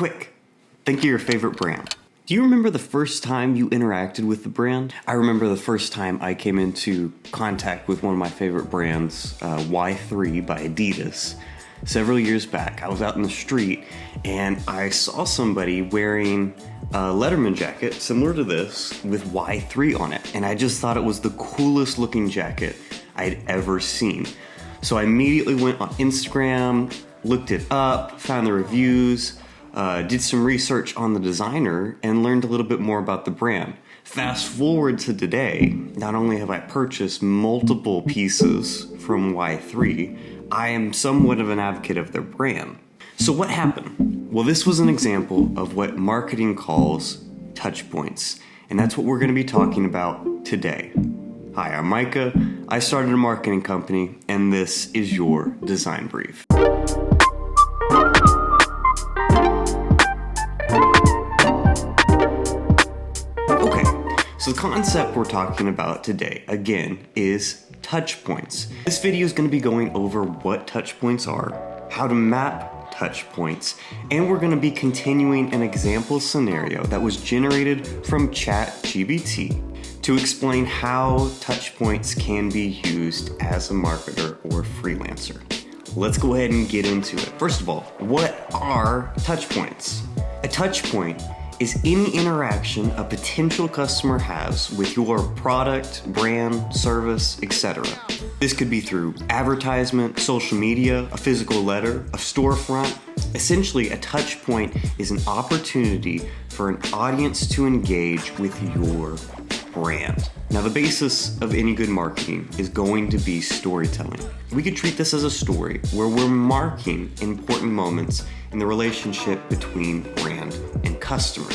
Quick, think of your favorite brand. Do you remember the first time you interacted with the brand? I remember the first time I came into contact with one of my favorite brands, Y3 by Adidas. Several years back, I was out in the street and I saw somebody wearing a Letterman jacket similar to this with Y3 on it. And I just thought it was the coolest looking jacket I'd ever seen. So I immediately went on Instagram, looked it up, found the reviews, did some research on the designer, and learned a little bit more about the brand. Fast forward to today, not only have I purchased multiple pieces from Y3, I am somewhat of an advocate of their brand. So what happened? Well, this was an example of what marketing calls touch points, and that's what we're going to be talking about today. Hi, I'm Micah. I started a marketing company, and this is your design brief. So the concept we're talking about today, again, is touch points. This video is going to be going over what touch points are, how to map touch points, and we're going to be continuing an example scenario that was generated from ChatGPT to explain how touch points can be used as a marketer or freelancer. Let's go ahead and get into it. First of all, what are touch points? A touch point is any interaction a potential customer has with your product, brand, service, etc. This could be through advertisement, social media, a physical letter, a storefront. Essentially, a touch point is an opportunity for an audience to engage with your brand. Now, the basis of any good marketing is going to be storytelling. We could treat this as a story where we're marking important moments in the relationship between brand and customer.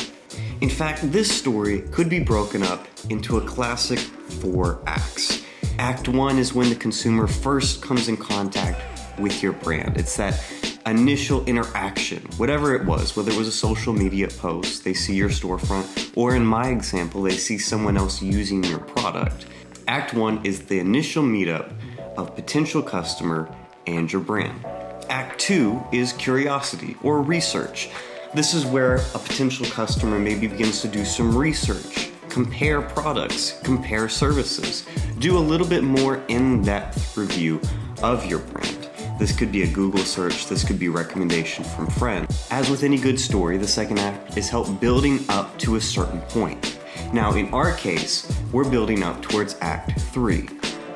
In fact, this story could be broken up into a classic 4 acts. Act 1 is when the consumer first comes in contact with your brand. It's that initial interaction, whatever it was, whether it was a social media post, they see your storefront, or in my example, they see someone else using your product. Act 1 is the initial meetup of potential customer and your brand. Act 2 is curiosity or research. This is where a potential customer maybe begins to do some research, compare products, compare services, do a little bit more in-depth review of your brand. This could be a Google search, this could be recommendation from friends. As with any good story, the second act is help building up to a certain point. Now, in our case, we're building up towards Act 3,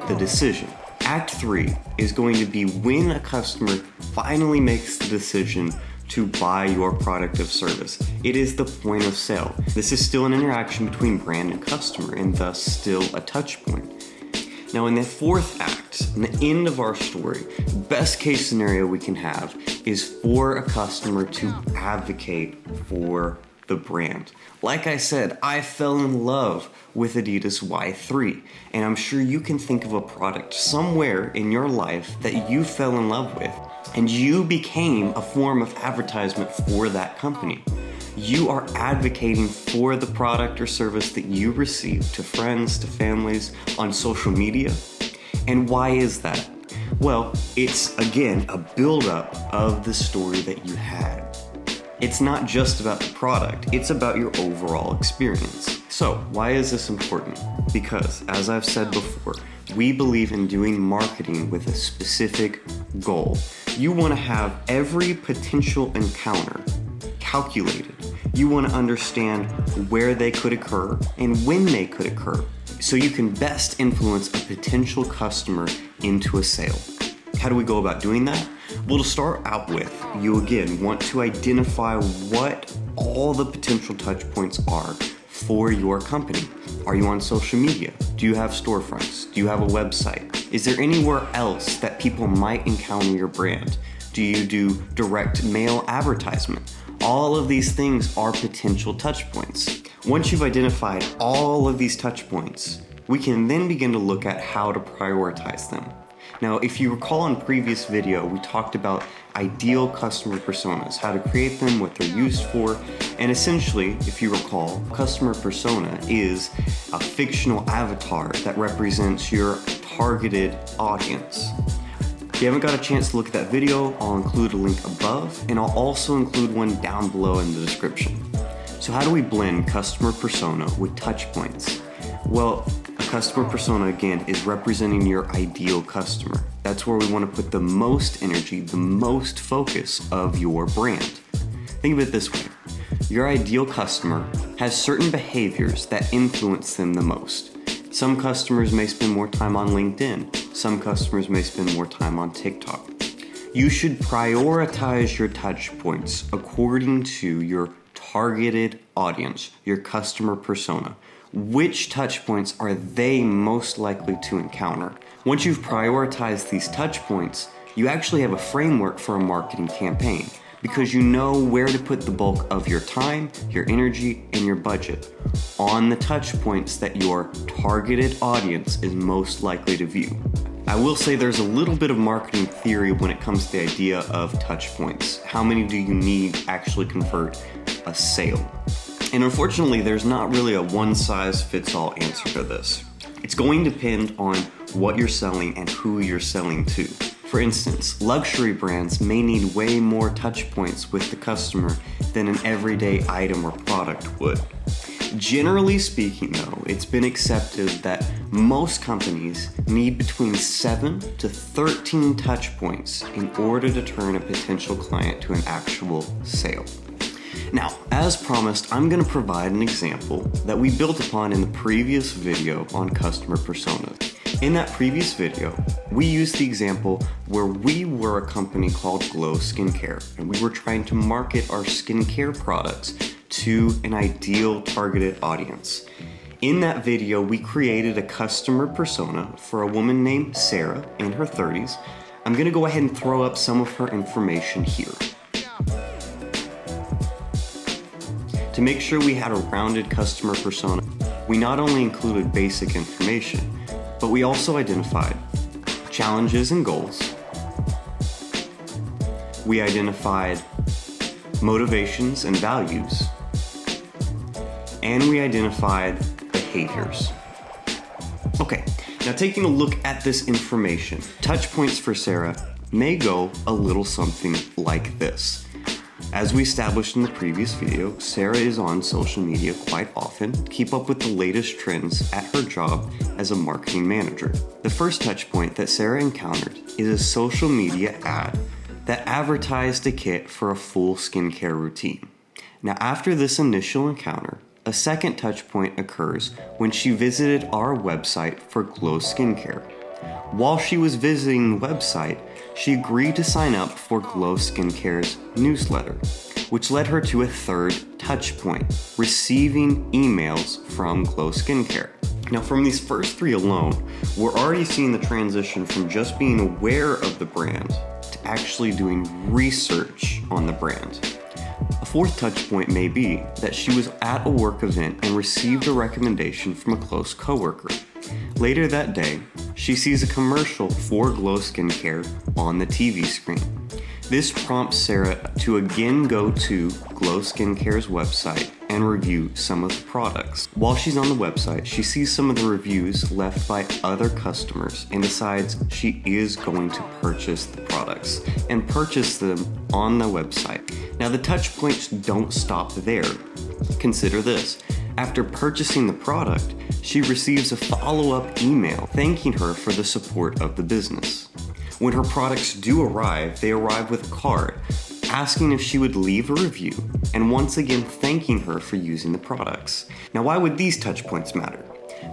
the decision. Act 3 is going to be when a customer finally makes the decision to buy your product or service. It is the point of sale. This is still an interaction between brand and customer, and thus still a touch point. Now, in the 4th act, in the end of our story, best case scenario we can have is for a customer to advocate for the brand. Like I said, I fell in love with Adidas Y3, and I'm sure you can think of a product somewhere in your life that you fell in love with, and you became a form of advertisement for that company. You are advocating for the product or service that you receive to friends, to families, on social media. And why is that? Well, it's, again, a buildup of the story that you had. It's not just about the product, it's about your overall experience. So, why is this important? Because, as I've said before, we believe in doing marketing with a specific goal. You want to have every potential encounter calculated. You want to understand where they could occur and when they could occur, so you can best influence a potential customer into a sale. How do we go about doing that? Well, to start out with, you again want to identify what all the potential touch points are for your company. Are you on social media? Do you have storefronts? Do you have a website? Is there anywhere else that people might encounter your brand? Do you do direct mail advertisement? All of these things are potential touch points. Once you've identified all of these touch points, we can then begin to look at how to prioritize them. Now, if you recall in previous video, we talked about ideal customer personas, how to create them, what they're used for, and essentially, if you recall, customer persona is a fictional avatar that represents your targeted audience. If you haven't got a chance to look at that video, I'll include a link above, and I'll also include one down below in the description. So how do we blend customer persona with touch points? Well, a customer persona, again, is representing your ideal customer. That's where we want to put the most energy, the most focus of your brand. Think of it this way. Your ideal customer has certain behaviors that influence them the most. Some customers may spend more time on LinkedIn. Some customers may spend more time on TikTok. You should prioritize your touch points according to your targeted audience, your customer persona. Which touch points are they most likely to encounter? Once you've prioritized these touch points, you actually have a framework for a marketing campaign because you know where to put the bulk of your time, your energy, and your budget on the touch points that your targeted audience is most likely to view. I will say there's a little bit of marketing theory when it comes to the idea of touch points. How many do you need to actually convert a sale? And unfortunately, there's not really a one-size-fits-all answer to this. It's going to depend on what you're selling and who you're selling to. For instance, luxury brands may need way more touch points with the customer than an everyday item or product would. Generally speaking, though, it's been accepted that most companies need between 7 to 13 touch points in order to turn a potential client to an actual sale. Now, as promised, I'm going to provide an example that we built upon in the previous video on customer persona. In that previous video, we used the example where we were a company called Glow Skincare, and we were trying to market our skincare products to an ideal targeted audience. In that video, we created a customer persona for a woman named Sarah in her 30s. I'm going to go ahead and throw up some of her information here. To make sure we had a rounded customer persona, we not only included basic information, but we also identified challenges and goals. We identified motivations and values, and we identified behaviors. Okay, now taking a look at this information, touch points for Sarah may go a little something like this. As we established in the previous video, Sarah is on social media quite often to keep up with the latest trends at her job as a marketing manager. The first touch point that Sarah encountered is a social media ad that advertised a kit for a full skincare routine. Now, after this initial encounter, a second touch point occurs when she visited our website for Glow Skincare. While she was visiting the website, she agreed to sign up for Glow Skincare's newsletter, which led her to a third touch point, receiving emails from Glow Skincare. Now, from these first three alone, we're already seeing the transition from just being aware of the brand to actually doing research on the brand. A fourth touch point may be that she was at a work event and received a recommendation from a close coworker. Later that day, she sees a commercial for Glow Skincare on the TV screen. This prompts Sarah to again go to Glow Skincare's website and review some of the products. While she's on the website, she sees some of the reviews left by other customers and decides she is going to purchase the products and purchase them on the website. Now, the touch points don't stop there. Consider this. After purchasing the product, she receives a follow-up email thanking her for the support of the business. When her products do arrive, they arrive with a card asking if she would leave a review and once again thanking her for using the products. Now, why would these touch points matter?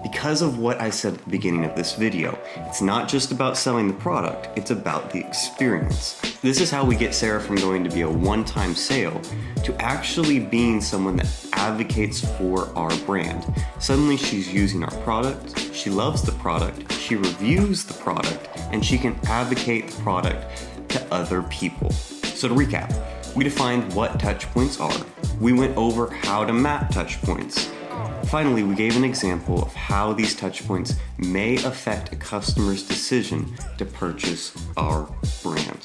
Because of what I said at the beginning of this video, it's not just about selling the product, it's about the experience. This is how we get Sarah from going to be a one-time sale to actually being someone that advocates for our brand. Suddenly she's using our product, she loves the product, she reviews the product, and she can advocate the product to other people. So to recap, we defined what touch points are, we went over how to map touch points. Finally, we gave an example of how these touch points may affect a customer's decision to purchase our brand.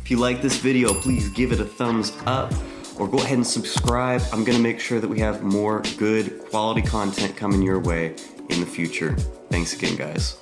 If you like this video, please give it a thumbs up or go ahead and subscribe. I'm gonna make sure that we have more good quality content coming your way in the future. Thanks again, guys.